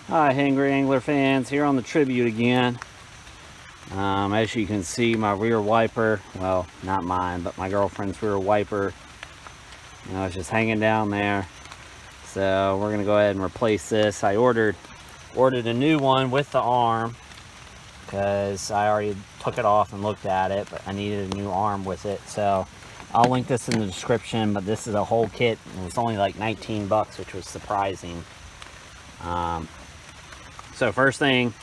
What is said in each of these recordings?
Hi Hangry Angler fans, here on the Tribute again. As you can see, my rear wiper, well, not mine, but my girlfriend's rear wiper, it's just hanging down there. So we're gonna go ahead and replace this. I ordered a new one with the arm because I already took it off and looked at it, but I needed a new arm with it. So I'll link this in the description, but this is a whole kit. It was only like 19 bucks, which was surprising. So first thing,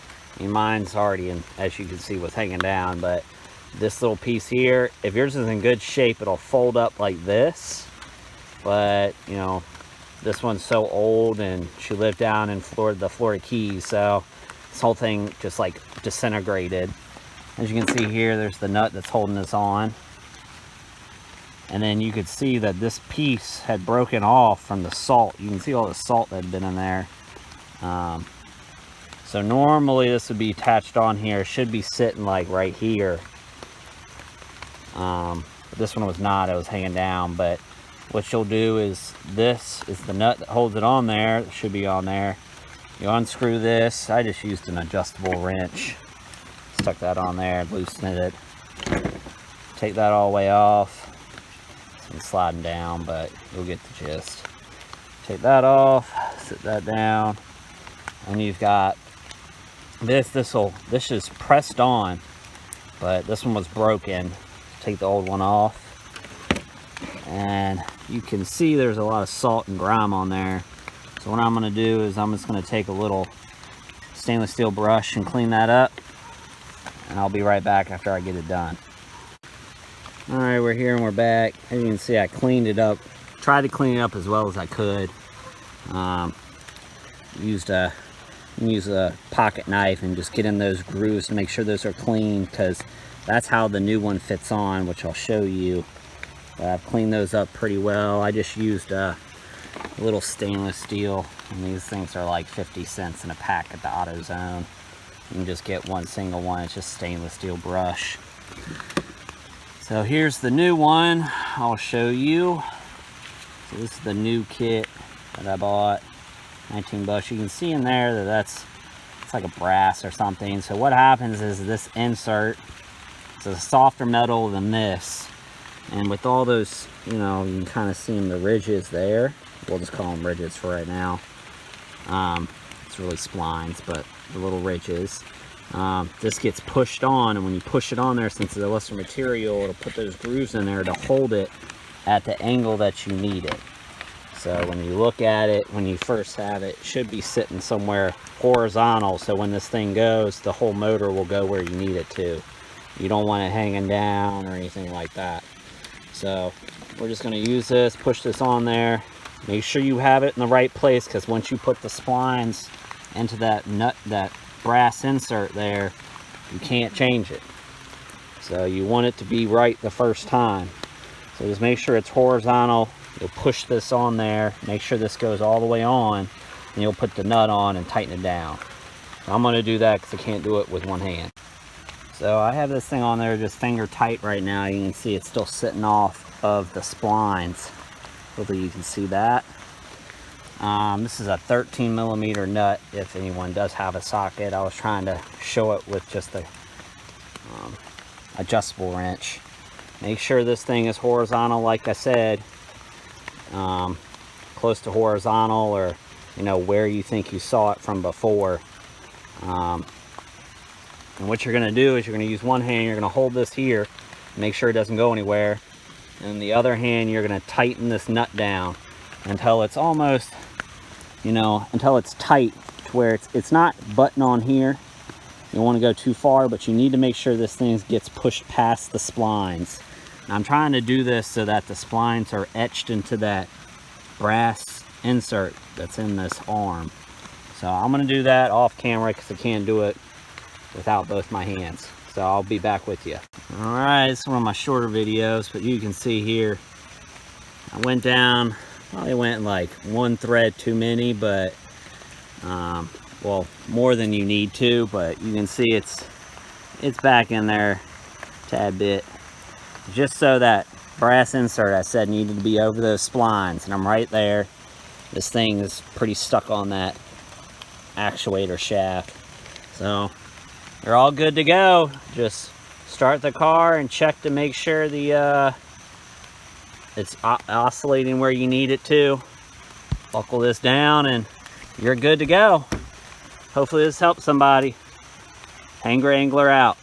mine's already in, as you can see, was hanging down, but this little piece here, if yours is in good shape, it'll fold up like this. But this one's so old, and she lived down in the Florida Keys, so this whole thing just like disintegrated. As you can see here, there's the nut that's holding this on, and then you could see that this piece had broken off from the salt. You can see all the salt that had been in there. So normally this would be attached on here. It should be sitting like right here. But this one was not. It was hanging down. But what you'll do is, this is the nut that holds it on there. It should be on there. You unscrew this. I just used an adjustable wrench. Stuck that on there, loosened it. Take that all the way off. It's sliding down, but you'll get the gist. Take that off. Sit that down. And you've got this is pressed on, but this one was broken. Take the old one off, and you can see there's a lot of salt and grime on there. So what I'm going to do is I'm just going to take a little stainless steel brush and clean that up, and I'll be right back after I get it done. All right, we're here and we're back. As you can see, I cleaned it up, tried to clean it up as well as I could. Use a pocket knife and just get in those grooves to make sure those are clean, because that's how the new one fits on, which I'll show you. I've cleaned those up pretty well. I just used a little stainless steel, and these things are like 50 cents in a pack at the AutoZone. You can just get one single one. It's just stainless steel brush. So here's the new one. I'll show you. So this is the new kit that I bought. 19 bucks. You can see in there that it's like a brass or something. So what happens is this insert, it's a softer metal than this, and with all those, you can kind of see the ridges there. We'll just call them ridges for right now. It's really splines, but the little ridges. This gets pushed on, and when you push it on there, since it's a lesser material, it'll put those grooves in there to hold it at the angle that you need it. So when you look at it, when you first have it, it should be sitting somewhere horizontal. So when this thing goes, the whole motor will go where you need it to. You don't want it hanging down or anything like that. So we're just going to use this, push this on there. Make sure you have it in the right place, because once you put the splines into that nut, that brass insert there, you can't change it. So you want it to be right the first time. So just make sure it's horizontal. You'll push this on there, make sure this goes all the way on, and you'll put the nut on and tighten it down. So I'm going to do that because I can't do it with one hand. So I have this thing on there just finger tight right now. You can see it's still sitting off of the splines. Hopefully you can see that. This is a 13 millimeter nut, if anyone does have a socket. I was trying to show it with just the adjustable wrench. Make sure this thing is horizontal, like I said. Close to horizontal, or where you think you saw it from before. And what you're going to do is you're going to use one hand, you're going to hold this here, make sure it doesn't go anywhere, and the other hand you're going to tighten this nut down until it's almost, until it's tight to where it's not button on here. You don't want to go too far, but you need to make sure this thing gets pushed past the splines. Now, I'm trying to do this so that the splines are etched into that brass insert that's in this arm. So I'm going to do that off camera because I can't do it without both my hands. So I'll be back with you. Alright, this is one of my shorter videos, but you can see here, I went down, probably went like one thread too many, but, well, more than you need to, but you can see it's back in there a tad bit. Just so that brass insert I said needed to be over those splines, and I'm right there. This thing is pretty stuck on that actuator shaft. So you're all good to go. Just start the car and check to make sure the it's oscillating where you need it to. Buckle this down and you're good to go. Hopefully this helps somebody. Hanger Angler out.